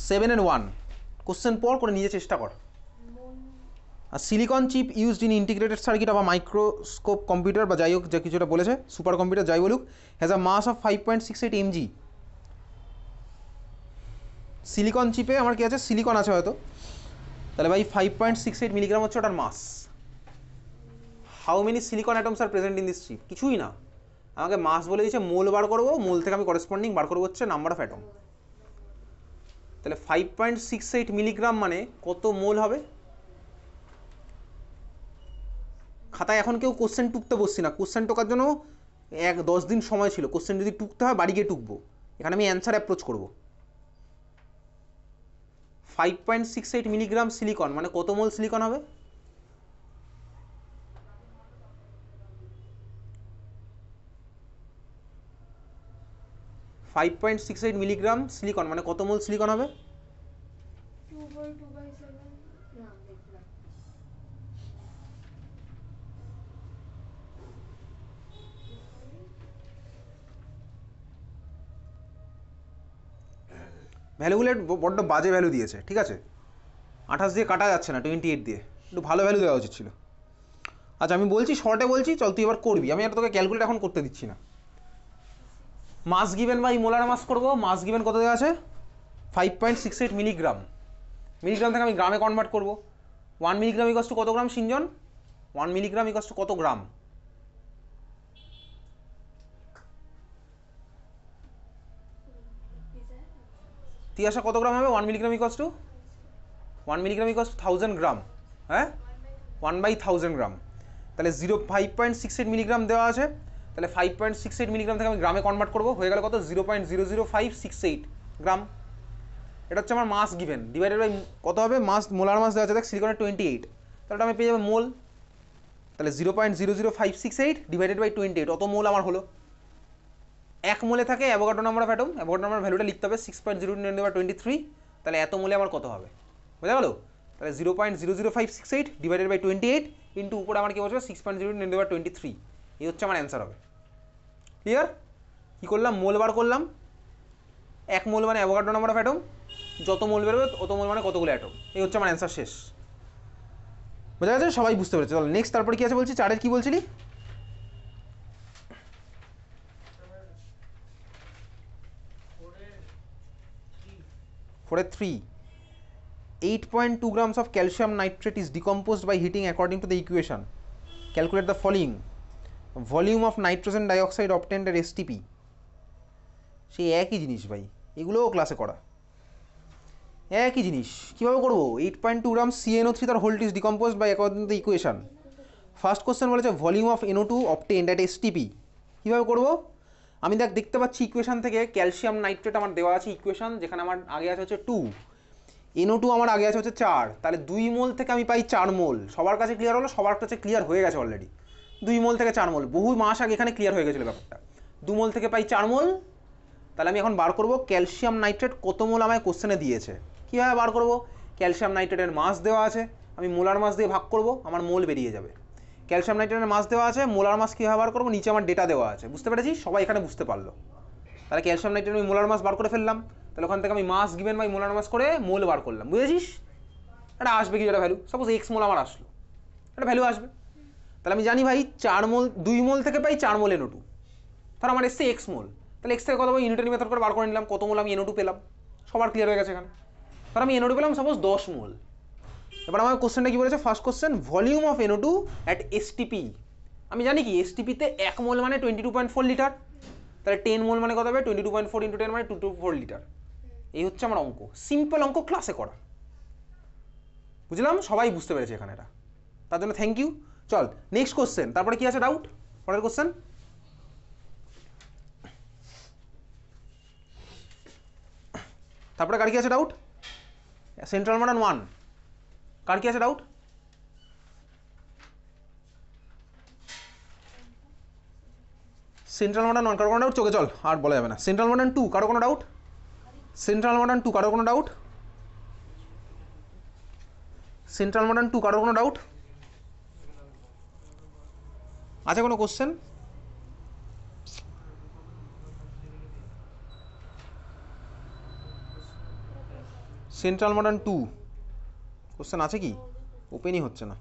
7 and 1 question পড় করে নিজে চেষ্টা কর। আর silicon chip used in integrated circuit বা মাইক্রোস্কোপ কম্পিউটার বা যাই হোক যা কিছুটা বলেছে, সুপার কম্পিউটার যাই বলুক, has a mass of 5.68 mg। Silicon চিপে আমার কি আছে, সিলিকন আছে হয়তো, তাহলে ভাই 5.68 মিলিগ্রাম হচ্ছে ওটার mass. How many silicon atoms are present in this chip? কিছুই না, আমাকে মাস বলে দিয়েছে, মোল বার করবো, মোল থেকে আমি করেসপন্ডিং বার করবো হচ্ছে নাম্বার অফ অ্যাটম। তাহলে 5.68 মিলিগ্রাম মানে কত মোল হবে? খাতায় এখন কেউ কোশ্চেন টুকতে বসছি না, কোশ্চেন টোকার জন্য 10 দিন সময় ছিল, কোশ্চেন যদি টুকতে হয় বাড়ি গিয়ে টুকবো, এখানে আমি অ্যান্সার অ্যাপ্রোচ করবো। 5.68 মিলিগ্রাম সিলিকন মানে কত মোল সিলিকন হবে? Five point six eight milligram silicon মানে কত মোল সিলিকন হবে? ভ্যালুগুলো বড্ড বাজে ভ্যালু দিয়েছে, ঠিক আছে, 28 দিয়ে কাটা যাচ্ছে না, 28 দিয়ে, একটু ভালো ভ্যালু দেওয়া উচিত ছিল। আচ্ছা আমি বলছি, শর্টে বলছি, চল তুই এবার করবি, আমি আর তোকে ক্যালকুলেট এখন করতে দিচ্ছি না। মাস গিভেন বাই মোলার মাস করবো। মাস গিভেন কত দেওয়া আছে? 5.68 মিলিগ্রাম। মিলিগ্রাম থেকে আমি গ্রামে কনভার্ট করবো। 1 মিলিগ্রাম ইকস টু কত গ্রাম সিনজন? 1 মিলিগ্রাম ইকস টু কত গ্রাম? তিয়াশা কত গ্রাম হবে? 1 milligram equals to 1 milligram equals to 1000 গ্রাম। হ্যাঁ, 1/1000 গ্রাম। তাহলে 5.68 মিলিগ্রাম দেওয়া আছে, তাহলে 5.68 মিলিগ্রাম থেকে আমি গ্রামে কনভার্ট করবো, হয়ে গেল কত? 0.00568 গ্রাম। এটা হচ্ছে আমার মাস গিভেন, ডিভাইডেড বাই কত হবে? মাস, মোলার মাস দেওয়া আছে দেখ সিলিকনের 28, তাহলে আমি পেয়ে যাবো মোল। তাহলে 0.00568 ডিভাইডেড বাই 28, অত মোল আমার হলো। এক মোলে থাকে Avogadro number of atom, Avogadro number ভ্যালুটা লিখতে হবে 6.01023, তাহলে এত মোলে আমার কত হবে? বোঝা গেল? তাহলে 0.00568 ডিভাইডেড বাই 28 ইন্টু উপরে আমার কি বলছে 6.01023, এই হচ্ছে আমার অ্যান্সার হবে। ক্লিয়ার? কী করলাম? মোল বার করলাম, এক মোল মানে অ্যাভোগাড্রো নাম্বার অফ অ্যাটম, যত মোল বেরোবে অত মোল মানে কতগুলো অ্যাটম, এই হচ্ছে আমার অ্যান্সার। শেষ। বোঝা গেছে? সবাই বুঝতে পেরেছে। চলো নেক্সট, তারপরে কি আছে বলছি, 4-এর কি বলছিলি? 4-3, 8.2 grams of calcium nitrate is decomposed by heating according to the equation. Calculate the following. Volume of nitrogen dioxide obtained at STP. সেই একই জিনিস ভাই, এগুলোও ক্লাসে করা একই জিনিস। কীভাবে করবো? 8.2 grams CnO3 তার হোল্ট is decomposed by according to the equation. First question বলেছে volume of NO2 obtained at STP। কীভাবে করবো? আমি দেখতে পাচ্ছি ইকুয়েশন থেকে ক্যালসিয়াম নাইট্রেট আমার দেওয়া আছে ইকুয়েশন, যেখানে আমার আগে আছে হচ্ছে 2, NO2 আমার আগে আছে হচ্ছে 4, তাহলে 2 মোল থেকে আমি পাই 4 মোল। সবার কাছে ক্লিয়ার হলো? সবার কাছে ক্লিয়ার হয়ে গেছে অলরেডি। 2 মোল থেকে 4 মোল, বহু মাস আগে এখানে ক্লিয়ার হয়ে গেছিলো ব্যাপারটা। 2 মোল থেকে পাই 4 মোল, তাহলে আমি এখন বার করবো ক্যালসিয়াম নাইট্রেট কত মোল আমায় কোশ্চেনে দিয়েছে। কীভাবে বার করবো? ক্যালসিয়াম নাইট্রেটের মাস দেওয়া আছে, আমি মোলার মাস দিয়ে ভাগ করবো, আমার মোল বেরিয়ে যাবে। ক্যালসিয়াম নাইট্রেটের মাস দেওয়া আছে, মোলার মাস কীভাবে বার করবো? নিচে আমার ডেটা দেওয়া আছে। বুঝতে পেরেছি? সবাই এখানে বুঝতে পারলো? তাহলে ক্যালসিয়াম নাইট্রেট আমি মোলার মাস বার করে ফেললাম, তাহলে ওখান থেকে আমি মাস গিভেন বাই মোলার মাস করে মোল বার করলাম। বুঝেছিস? এটা আসবে কি, যেটা ভ্যালু, সাপোজ এক্স মোল আমার আসলো, এটা ভ্যালু আসবে। তাহলে আমি জানি ভাই 4 মোল, 2 মোল থেকে পাই 4 মোল NO2, তাহলে আমার এসছে এক্স মোল, তাহলে এক্স থেকে কত পাই? ইউনিটারি মেথড করে বার করে নিলাম কত মোল আমি NO2 পেলাম। সবার ক্লিয়ার হয়ে গেছে এখানে? তাহলে আমি NO2 পেলাম সাপোজ 10 মোল। এবার আমার কোশ্চেনটা কি বলেছে? First question, volume of NO2 at STP। আমি জানি কি STP-তে 1 মোল মানে 22.4 লিটার, তাহলে 10 মোল মানে কত হবে? 22.4 × 10 মানে 224 লিটার। এই হচ্ছে আমার অঙ্ক, সিম্পল অঙ্ক, ক্লাসে করা। বুঝলাম? সবাই বুঝতে পেরেছে এখানে এটা, তার জন্য থ্যাংক ইউ। চল নেক্সট কোশ্চেন, তারপরে কি আছে ডাউট? পরের কোশ্চেন, তারপরে কার কি আছে ডাউট? সেন্ট্রাল মডার্ন 1 কার কি আছে ডাউট? সেন্ট্রাল মডার্ন 1 কারো কোনো ডাউট? চোখে চল, আর বলা যাবে না। সেন্ট্রাল মডার্ন 2 কারো কোনো ডাউট? সেন্ট্রাল মডার্ন 2 কারো কোনো ডাউট? সেন্ট্রাল মডার্ন 2 কারো কোনো ডাউট আছে? কোনো কোশ্চেন? সেন্ট্রাল মডার্ন 2 কোশ্চেন আছে কি? ওপেনই হচ্ছে না।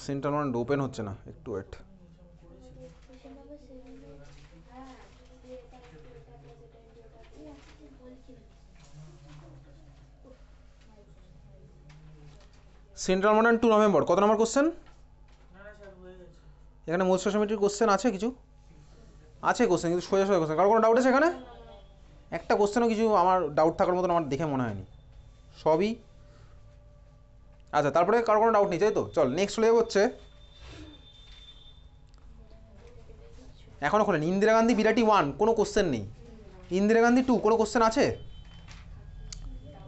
সেন্ট্রাল মডার্ন ওপেন হচ্ছে না, একটু ওয়েট। সেন্ট্রাল মডার্ন 2 নভেম্বর কত নম্বর কোশ্চেন? এখানে মোস্ট সিমেট্রিক কোশ্চেন আছে কিছু? আছে কোশ্চেন, কিন্তু সোজা সোজা কোশ্চেন। কারো কোনো ডাউট আছে এখানে? একটা কোশ্চেনও কিছু আমার ডাউট থাকার মতন আমার দেখে মনে হয়নি, সবই আচ্ছা। তারপরে কারো কোনো ডাউট নেই, তাই তো? চল নেক্সট চলে যাবো হচ্ছে, এখনও খোলেন ইন্দিরা গান্ধী বিরাটি 1 কোনো কোশ্চেন নেই। ইন্দিরা গান্ধী 2 কোনো কোশ্চেন আছে?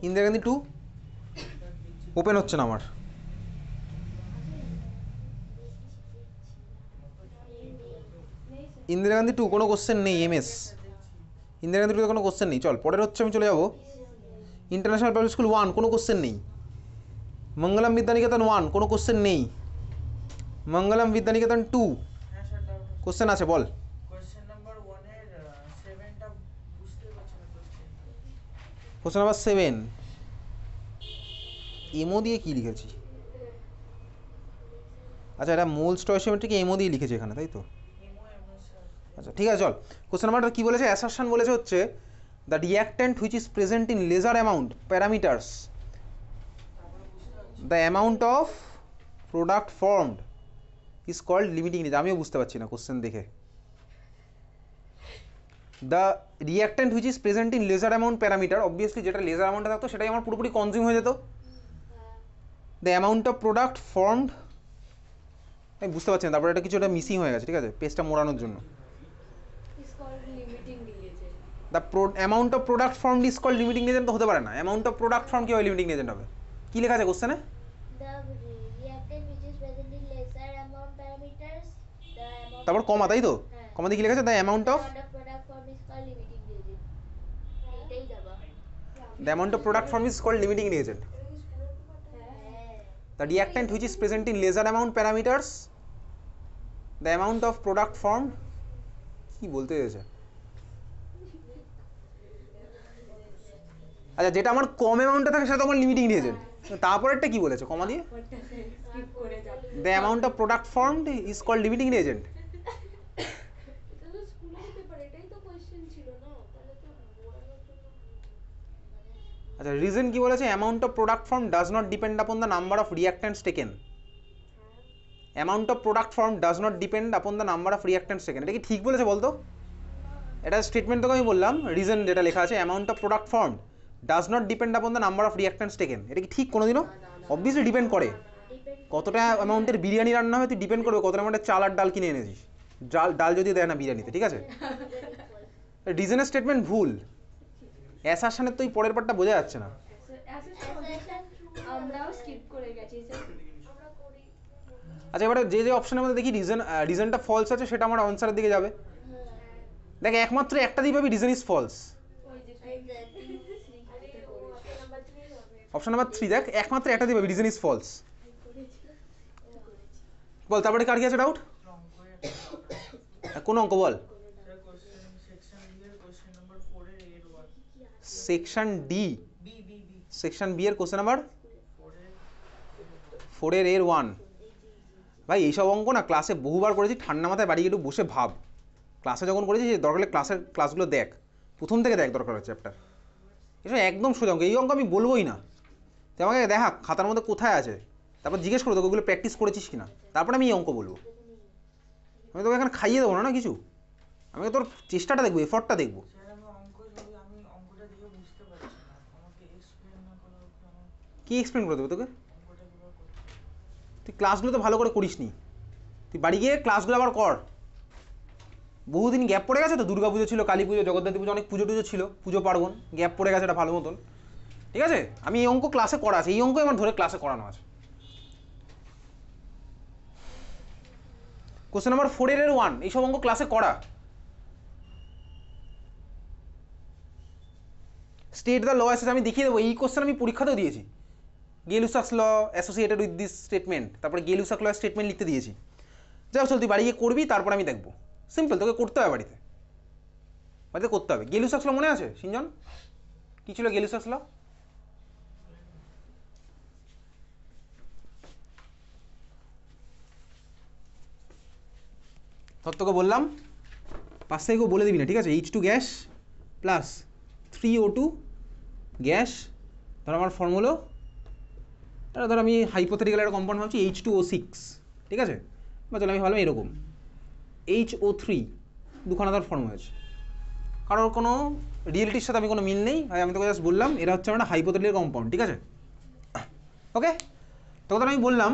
ইন্দিরা গান্ধী 2 ওপেন হচ্ছে না আমার। ইন্দিরা গান্ধী 2 কোনো কোশ্চেন নেই। এমএস ইন্দিরা গান্ধী 2 কোনো কোশ্চেন নেই। চল পরের হচ্ছে, আমি চলে যাবো ইন্টারন্যাশনাল পাবলিক স্কুল 1 কোনো কোশ্চেন নেই। মঙ্গলম বিদ্যানিকেতন 1 কোনো কোশ্চেন নেই। মঙ্গলম বিদ্যানিকেতন 2 কোশ্চেন আছে, বল। কোশ্চেন নাম্বার 7 এমও দিয়ে কি লিখেছি? আচ্ছা, এটা মোল স্টয়সিওমেট্রিকে এমও দিয়ে লিখেছি এখানে, তাই তো? আচ্ছা ঠিক আছে, চল কোশ্চেন নাম্বারটা কী বলেছে? অ্যাসারশন বলেছে হচ্ছে the reactant which is present in lesser amount parameters, the amount of product formed is called limiting range. আমিও বুঝতে পারছি না কোশ্চেন দেখে। The reactant which is present in lesser amount parameter, obviously যেটা লেজার অ্যামাউন্টে থাকতো সেটাই আমার পুরোপুরি কনজিউম হয়ে যেত। The amount of product formed, আমি বুঝতে পারছি না, তারপরে এটা কিছু একটা মিসিং হয়ে গেছে, ঠিক আছে, পেজটা মোড়ানোর জন্য। The amount of product formed is called limiting agent তো হতে পারে না। অ্যামাউন্ট অফ প্রোডাক্ট ফর্ম কীভাবে লিমিটিং এজেন্ট হবে? কী লেখা আছে কোশ্চেনে? তারপর কমা, তাই তো? কমা দিয়ে কী লেখা আছে? The amount of the amount of product formed is called limiting reagent. The reactant which is present in laser amount parameters, the amount of product formed, কি বলতে চাইছে? আচ্ছা, যেটা আমার কম অ্যামাউন্টে থাকে সেটা তো আমার লিমিটিং রিয়েজেন্ট। তারপরেরটা কি বলেছে কমা দিয়ে? the amount of product formed is called limiting reagent. আচ্ছা, রিজন কি বলেছে? Amount of product form does not depend upon the number of reactants taken. Amount of product form does not depend upon the number of reactants taken. এটা কি ঠিক বলেছে বলতো? এটা statement তোকে আমি বললাম, রিজন যেটা লেখা আছে amount of product form does not depend upon the number of reactants taken, এটা কি ঠিক কোনোদিনও? অবভিয়াসলি ডিপেন্ড করে। কতটা অ্যামাউন্টের বিরিয়ানি রান্না হবে তুই ডিপেন্ড করবে কতটা অ্যামাউন্টের চাল আর ডাল কিনে এনেছিস। ডাল যদি দেয় না বিরিয়ানিতে, ঠিক আছে? রিজনের স্টেটমেন্ট ভুল। অ্যাসারশনের তো এই পরের পার্টটা বোঝা যাচ্ছে না। আচ্ছা, এবারে যে যে অপশনের মধ্যে দেখি রিজনটা ফলস আছে সেটা আমার আনসারের দিকে যাবে। দেখ, একমাত্র একটা দিয়ে পাবি reason is false. Option number 3 দেখ, একমাত্র একটা দিয়ে পাবি রিজন ইজ ফলস। বল তারপরে কার কি আছে ডাউট? কোন অঙ্ক বল? সেকশন ডি, সেকশন বি এর কোশ্চেন নাম্বার 4 এর এর 1। ভাই এইসব অঙ্ক না ক্লাসে বহুবার করেছি, ঠান্ডা মাথায় বাড়ি একটু বসে ভাব। ক্লাসে যখন করেছি দরকার হলে ক্লাসগুলো দেখ, প্রথম থেকে দেখ দরকার হয় চ্যাপ্টার। এসব একদম সোজা অঙ্ক, এই অঙ্ক আমি বলবোই না। তুই আমাকে দেখা খাতার মধ্যে কোথায় আছে, তারপর জিজ্ঞেস করো তোকে ওগুলো প্র্যাকটিস করেছিস কিনা, তারপরে আমি এই অঙ্ক বলবো। আমি তোকে এখানে খাইয়ে দেবো না কিছু, আমি তোর চেষ্টাটা দেখবো, এফর্টটা দেখবো। কি এক্সপ্লেন করে দেবো তোকে? তুই ক্লাসগুলো তো ভালো করে করিস নি, তুই বাড়ি গিয়ে ক্লাসগুলো আবার কর। বহুদিন গ্যাপ পড়ে গেছে তো, দুর্গা পুজো ছিল, কালী পুজো, জগদ্ধাত্রী পুজো, অনেক পুজো টুজো ছিল, পুজো পার্বণ, গ্যাপ পড়ে গেছে এটা ভালো মতন, ঠিক আছে? আমি এই অঙ্ক ক্লাসে করা আছে, এই অঙ্ক আমার ধরে ক্লাসে করানো আছে। কোশ্চেন নাম্বার 4 এর 1 এইসব অঙ্ক ক্লাসে করা। স্টেট দ্য ল এসেছে, আমি দেখিয়ে দেবো। এই কোশ্চেন আমি পরীক্ষাতেও দিয়েছি। গেলুসাক্স ল অ্যাসোসিয়েটেড উইথ দিস স্টেটমেন্ট, তারপরে গেলুসাক ল স্টেটমেন্ট লিখতে দিয়েছি। যাও চল তুই বাড়ি গিয়ে করবি, তারপর আমি দেখবো। সিম্পল, তোকে করতে হবে বাড়িতে, বাড়িতে করতে হবে। গেলুসাক্স ল মনে আছে সিনজন? কি ছিল গেলুসাক্স ল? তোকে বললাম 5 থেকে বলে দিবি না, ঠিক আছে? H2 gas plus 3O2 gas, ধর আমার ফর্মুলা, এটা ধর আমি হাইপোথেটিক্যাল একটা কম্পাউন্ড ভাবছি H2O6, ঠিক আছে? বা চলো আমি ভাবলাম এরকম HO3, দুখানা ধর ফর্মুলা আছে, কারোর কোনো রিয়েলিটির সাথে আমি কোনো মিল নেই ভাই, আমি তোকে জাস্ট বললাম এরা হচ্ছে একটা হাইপোথেটিক্যাল কম্পাউন্ড, ঠিক আছে? ওকে, তোকে ধর আমি বললাম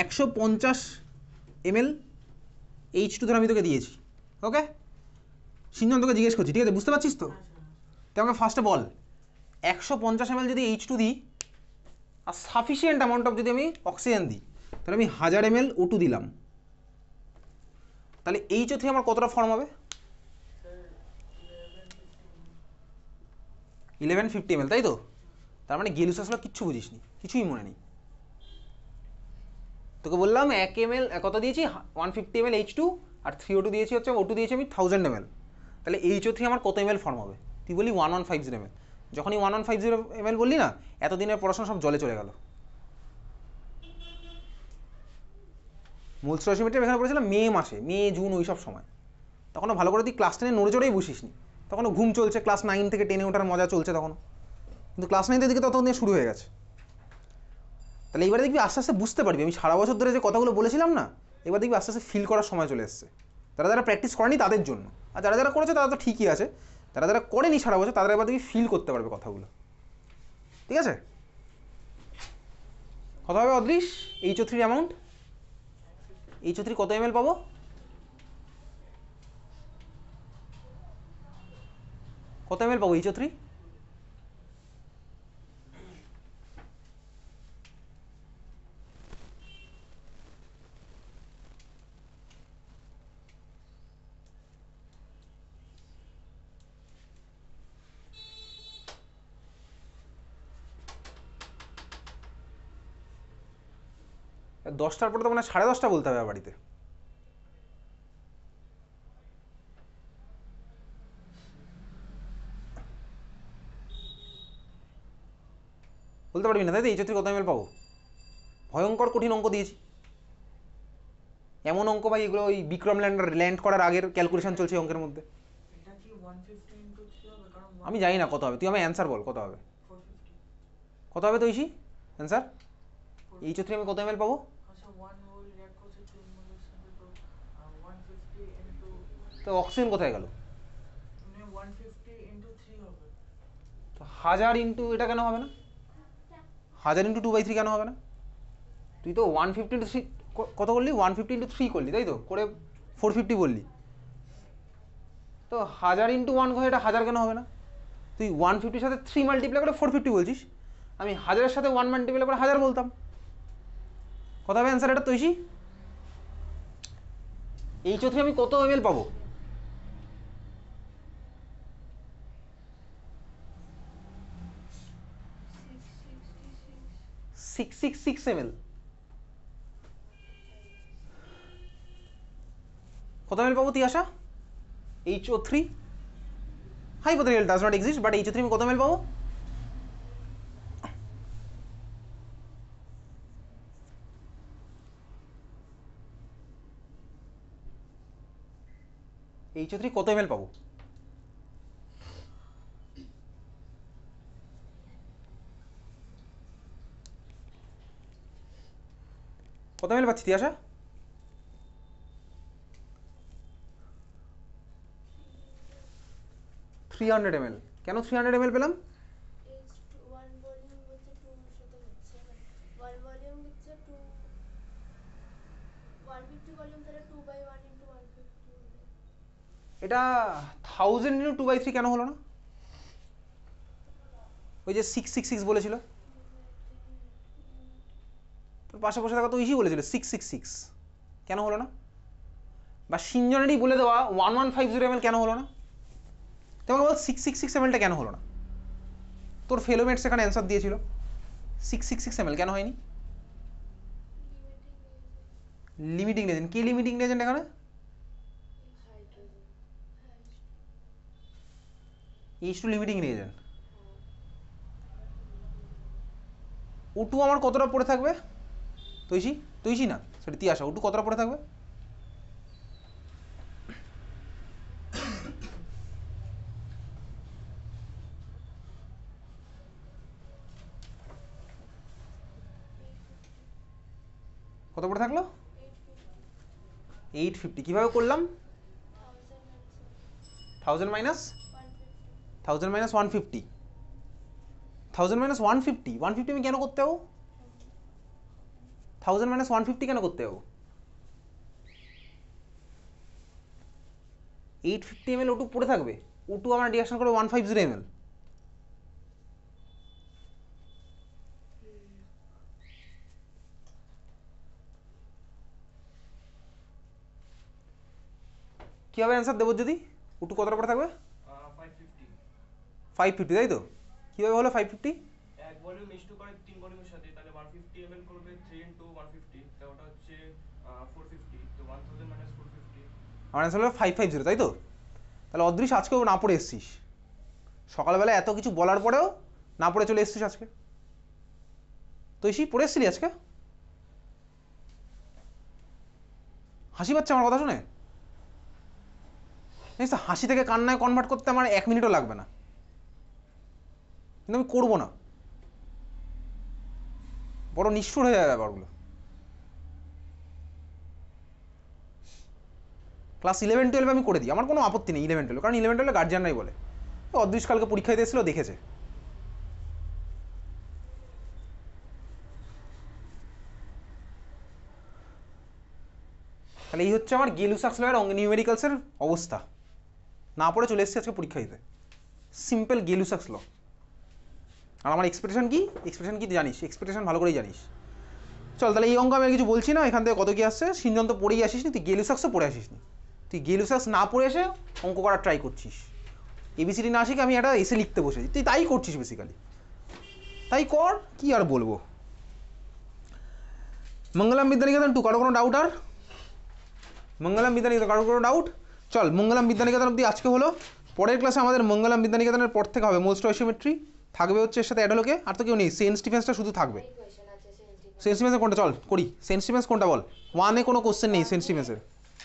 150 ml H2 ধর আমি তোকে দিয়েছি। ওকে সিনজন, তোকে জিজ্ঞেস করছি, ঠিক আছে? বুঝতে পারছিস তো? তুই আমাকে ফার্স্টে বল 150 ml যদি H2 দিই আর সাফিসিয়েন্ট অ্যামাউন্ট অফ যদি আমি অক্সিজেন দিই, তাহলে আমি 1000 ml O2 দিলাম, তাহলে HO3 আমার কতটা ফর্ম হবে? 1150 ml, তাই তো? তার মানে গেলুসাস ল কিচ্ছু বুঝিসনি, কিছুই মনে নেই। তোকে বললাম 1 ml কত দিয়েছি? 150 ml H2, আর 3O2 দিয়েছি হচ্ছে, O2 দিয়েছি আমি 1000 ml, তাহলে HO3 আমার কত ml ফর্ম হবে? তুই বলি 1150 ml। যখনই 1150 ml বললি না, এতদিনের পড়াশোনা সব জলে চলে গেল। মূল স্টোচিওমেট্রি এখানে পড়েছিলাম মে মাসে, মে জুন ওই সব সময়, তখনও ভালো করে তুই ক্লাস 10 নড়ে চড়েই বসিসনি, তখনও ঘুম চলছে, ক্লাস 9 থেকে 10-এ ওঠার মজা চলছে তখন, কিন্তু ক্লাস 9 দিকে ততক্ষণ দিয়ে শুরু হয়ে গেছে। তাহলে এবারে দেখবি আস্তে আস্তে বুঝতে পারবি, আমি সারা বছর ধরে যে কথাগুলো বলেছিলাম না, এবার দেখবি আস্তে আস্তে ফিল করার সময় চলে এসছে। যারা যারা প্র্যাকটিস করেনি তাদের জন্য, আর যারা যারা করেছে তারা তো ঠিকই আছে, যারা যারা করেনি সারা বছর তারা এবার দেখবি ফিল করতে পারবে কথাগুলো, ঠিক আছে? কত হবে অদৃশ HO3 অ্যামাউন্ট? HO3 কত ml পাবো? কত ml পাবো HO3? দশটার পরে তো মানে 10:30 বলতে হবে বাড়িতে। বলতে পারবি না তাই তো HO3 কত ml পাবো? ভয়ঙ্কর কঠিন অঙ্ক দিয়েছি, এমন অঙ্ক ভাই এগুলো ওই বিক্রম ল্যান্ড করার আগের ক্যালকুলেশন চলছে অঙ্কের মধ্যে। আমি জানি না কত হবে, তুই আমার অ্যান্সার বল কত হবে? কত হবে তো ঐশী অ্যান্সার? HO3 আমি কত ml পাবো? তো অক্সিজেন কোথায় গেল? তো 1000 ইন্টু এটা কেন হবে না? 1000 ইন্টু 2/3 কেন হবে না? তুই তো 150 ইন্টু 3 কত করলি? 150 ইন্টু 3 করলি তাই তো, করে 450 বললি, তো 1000 ইন্টু 1 হয়, এটা 1000 কেন হবে না? তুই 150-র সাথে 3 মাল্টিপ্লাই করে 450 বলছিস, আমি 1000-এর সাথে 1 মাল্টিপ্লাই করে 1000 বলতাম। কত হবে অ্যান্সার এটা তৈছি? HO3 আমি কত ml পাবো? 666 ml। কত ml পাবো তুই আশা? HO3 hypothetical does not exist, but HO3 আমি কত ml পাবো? HO3 কত ml পাবো? কত ml পাচ্ছি তুই আশা? 300 ml। কেন 300 ml পেলাম? এটা 1000 ইন্টু 2/3 কেন হলো না? ওই যে 666 বলেছিল, তোর পাশে বসে থাকা তো ইসি বলেছিল 666, কেন হলো না? বা সিনজনেরই বলে দেওয়া 1150 ml কেন হলো না? তোমাকে বল 666 ml কেন হলো না? তোর ফেলোমেটস এখানে অ্যান্সার দিয়েছিল 666 ml কেন হয়নি? Limiting reagent. কি লিমিটিং রিয়েজেন্ট এখানে? H2 limiting reagent. O2 আমার কতটা পড়ে থাকবে? তৈছি না সেটা তিয়াসা, O2 কতটা পড়ে থাকবে? কত পড়ে থাকলো? 850। কিভাবে করলাম? 1000 মাইনাস 150। 1000 মাইনাস 150 আমি কেন করতে হবো? 1000 মাইনাস 150 কেন করতে হবো? 850 ml O2 পড়ে থাকবে। O2 আমার রিঅ্যাকশন করে 150 ml। কিভাবে অ্যান্সার দেবো যদি? O2 কতটা পড়ে থাকবে? 550 তাই তো? কিভাবে হলো 550? এক ভলিউম H2 করে 3 ভলিউমের সাথে, তাহলে 150 ml করবে 3 into 150, তাহলে ওটা হচ্ছে 450, তো 1000 minus 450। আমার অ্যান্সার হলো 550 তাই তো? তাহলে অদৃশ আজকেও না পড়ে এসছিস, সকালবেলা এত কিছু বলার পরেও না পড়ে চলে এসছিস আজকে। তৈশি পড়ে এসছিলি আজকে? হাসি পাচ্ছে আমার কথা শুনে? জানিস তো, হাসি থেকে কান্নায় কনভার্ট করতে আমার 1 মিনিটও লাগবে না, কিন্তু আমি করবো না, বড় নিষ্ঠুর হয়ে যাবে ব্যাপারগুলো। ক্লাস 11-12 আমি করে দিই, আমার কোনো আপত্তি নেই 11-12, কারণ 11-12 গার্জিয়ানরাই বলে অদৃশ কালকে পরীক্ষা দিতে এসেছিল দেখেছে। তাহলে এই হচ্ছে আমার গেলুসাক্স লয়ের নিউমেরিক্যালসের অবস্থা, না পড়ে চলে এসেছি আজকে পরীক্ষা দিতে। সিম্পল গেলুসাক্স ল। আর আমার এক্সপেকটেশন কি জানিস, এক্সপেকটেশন ভালো করেই জানিস। চল তাহলে এই অঙ্ক আমি আর কিছু বলছি না, এখান থেকে কত কি আসছে। সিনজন তো পড়েই আসিস নি, তুই গেলুসাক্সও পড়ে আসিস নি, তুই গেলুসাক্স না পড়ে এসে অঙ্ক করার ট্রাই করছিস। এবিসিডি না শিখে আমি একটা এসে লিখতে বসেছি, তুই তাই করছিস বেসিক্যালি, তাই কর, কি আর বলবো। মঙ্গলম বিদ্যানিকেতন 2, কারো কোনো ডাউট? আর মঙ্গলম বিদ্যানিকেতন কারো কোনো ডাউট? চল মঙ্গলম বিদ্যানিকেতন অব্দি আজকে হলো। পরের ক্লাসে আমাদের মঙ্গলম বিদ্যানিকেতনের পর থেকে হবে মোল স্টয়সিওমেট্রি, থাকবে হচ্ছে এর সাথে অ্যাড হলো কে, আর তো কেউ নেই, সেন্ট স্টিফেন্সটা শুধু থাকবে। সেন্ট স্টিফেন্সের কোনটা চল করি, সেন্ট স্টিফেন্স কোনটা বল? 1-এ কোনো কোশ্চেন নেই সেন্ট স্টিফেন্সের।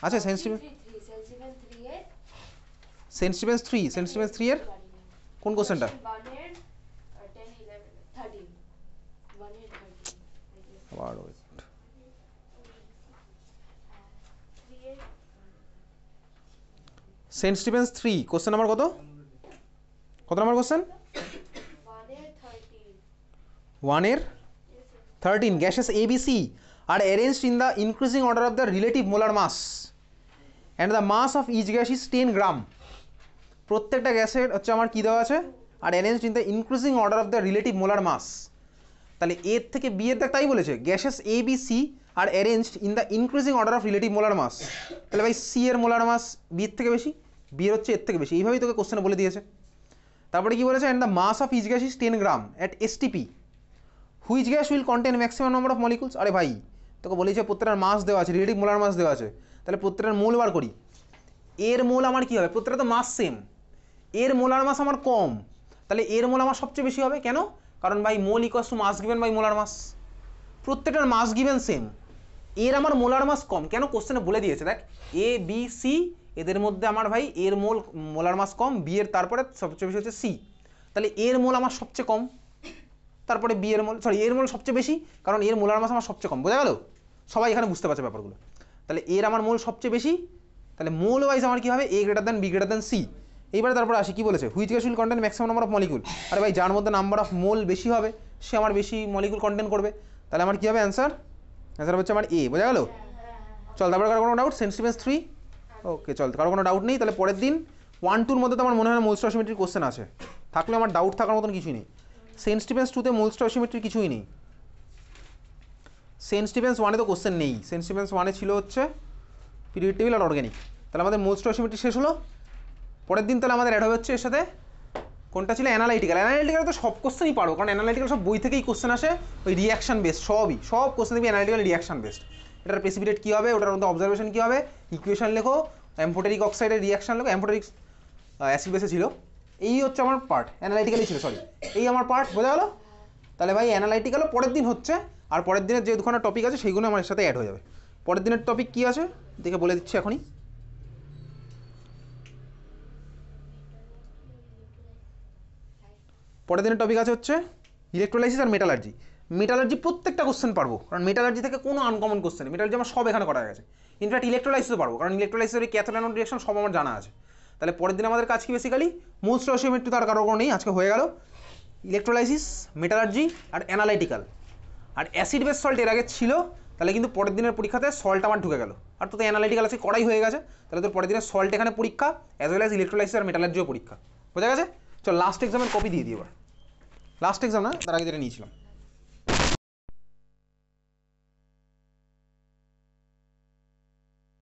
আচ্ছা সেন্ট স্টিফেন্স 3 এর কোন কোশ্চেনটা? সেন্ট স্টিফেন্স 3 কোশ্চেন নাম্বার কত নাম্বার কোশ্চেন? 1 এর 13 gases ABC are arranged in the increasing order of the relative molar mass and the mass of each gas is 10 গ্রাম। প্রত্যেকটা গ্যাসের হচ্ছে আমার কি দেওয়া আছে, আর arranged in the increasing order of the relative molar mass। তাহলে এর থেকে বি এর তাই বলেছে, gases A B C are arranged in the increasing order of relative molar mass. তাহলে ভাই সি এর মোলার মাস বি এর থেকে বেশি, বি এর হচ্ছে এর থেকে বেশি, এইভাবেই তোকে কোশ্চেনে বলে দিয়েছে। তারপরে কি বলেছে, and the mass of each gas is 10 gram at STP, which gas will contain maximum number of molecules. আরে ভাই তোকে বলেছে প্রত্যেকটার মাস দেওয়া আছে, রিলেটিভ মোলার মাস দেওয়া আছে, তাহলে প্রত্যেকটার মোল বার করি। এর মোল আমার কি হবে, প্রত্যেকটা তো মাস সেম, এর মোলার মাস আমার কম, তাহলে এর মোল আমার সবচেয়ে বেশি হবে। কেন? কারণ ভাই mole equals to mass given by molar mass, প্রত্যেকটার মাস গিভেন সেম, এর আমার মোলার মাস কম। কেন? কোশ্চেনে বলে দিয়েছে, দেখ এ বি সি এদের মধ্যে আমার ভাই এর মোলার মাস কম, বি এর তারপরে সবচেয়ে বেশি হচ্ছে সি, তাহলে এর মোল আমার সবচেয়ে কম, তারপরে বি এর মোল, সরি এর মোল সবচেয়ে বেশি, কারণ এর মোলার মাস আমার সবচেয়ে কম। বোঝা গেল? সবাই এখানে বুঝতে পারছে ব্যাপারগুলো। তাহলে এর আমার মোল সবচেয়ে বেশি, তাহলে মোল ওয়াইজ আমার কি হবে, A greater than B greater than C. এইবারে তারপরে আসি, কি বলেছে, which gas will contain maximum number of molecule. আরে ভাই যার মধ্যে নাম্বার অফ মোল বেশি হবে সে আমার বেশি মলিকুল কন্টেন করবে, তাহলে আমার কি হবে অ্যান্সার হচ্ছে আমার এ। বোঝা গেল? চল তারপরে কারো কোনো ডাউট? সেন্ট স্টিফেন্স 3 ওকে, চল কারো কোনো ডাউট নেই, তাহলে পরের দিন 1-2 মধ্যে তো আমার মনে হয় মোল স্টয়সিওমেট্রির কোশ্চেন আছে, থাকলে আমার ডাউট থাকার মতন কিছুই নেই। সেন্ট স্টিফেন্স 2-তে মোল স্টয়সিওমেট্রি কিছুই নেই, সেন্ট স্টিভেন্স ওয়ানে তো কোশ্চেন নেই, সেন্ট স্টিভেন্স ওয়ানে ছিল হচ্ছে পিরিয়ড টেবিল আর অর্গ্যানিক। তাহলে আমাদের মোল স্টয়সিওমেট্রি শেষ হলো। পরের দিন তাহলে আমাদের অ্যাড হবে হচ্ছে এর সাথে কোনটা ছিল অ্যানালাইটিক্যাল। অ্যানালাইটিক্যাল তো সব কোশ্চেনই পারো, কারণ অ্যানালাইটিক্যাল সব বই থেকেই কোশ্চেন আসে, ওই রিয়াকশন বেসড সব কোশ্চেন দেখবি অ্যানালাইটিক্যাল রিয়াকশন বেসড। এটার প্রেসিপিটেট কী হবে, ওটার মধ্যে অবজারভেশন কী হবে, ইকুয়েশন লেখো, অ্যাম্ফোটেরিক অক্সাইডের রিয়াকশন লেখো, অ্যাম্ফোটেরিক অ্যাসিড বেসে ছিল। এই হচ্ছে আমার পার্ট, অ্যানালাইটিক্যালই ছিল, সরি এই আমার পার্ট, বোঝা গেলো? তাহলে ভাই অ্যানালাইটিক্যালও পরের দিন হচ্ছে, আর পরের দিনের যে দুখানা টপিক আছে সেইগুলো আমার সাথে অ্যাড হয়ে যাবে। পরের দিনের টপিক কী আছে দেখে বলে দিচ্ছি এখনই। পরের দিনের টপিক আছে হচ্ছে ইলেকট্রোলাইসিস আর মেটালার্জি। মেটালার্জি প্রত্যেকটা কোশ্চেন পারবো, কারণ মেটালার্জি থেকে কোনো আনকমন কোশ্চেন, মেটালার্জি আমার সব এখানে করা গেছে। ইনফ্যাক্ট ইলেকট্রোলাইসিসও পারবো, কারণ ইলেকট্রোলাইসিসের ক্যাথোড অ্যানোড রিঅ্যাকশন সব আমার জানা আছে। তাহলে পরের দিন আমাদের কাজ কি বেসিক্যালি মোল স্টয়সিওমেট্রি তো আর কারো নেই, আজকে হয়ে গেল ইলেকট্রোলাইসিস, মেটালার্জি আর অ্যানালাইটিক্যাল। আর অ্যাসিড বেস সল্ট এর আগে ছিল, তাহলে কিন্তু পরের দিনের পরীক্ষাতে সল্ট আমার ঢুকে গেল। আর তো অ্যানালাইটিক্যাল আছে করাই হয়ে গেছে, তাহলে তোর পরের দিনের সল্ট এখানে পরীক্ষা, অ্যাজ ওয়েল অ্যাজ ইলেকট্রোলাইসিস আর মেটালার্জিও পরীক্ষা, বোঝা গেছে? চল লাস্ট এক্সামের কপি দিয়ে দিই এবার। লাস্ট এক্সাম না, তার আগে যেটা নিয়েছিলাম।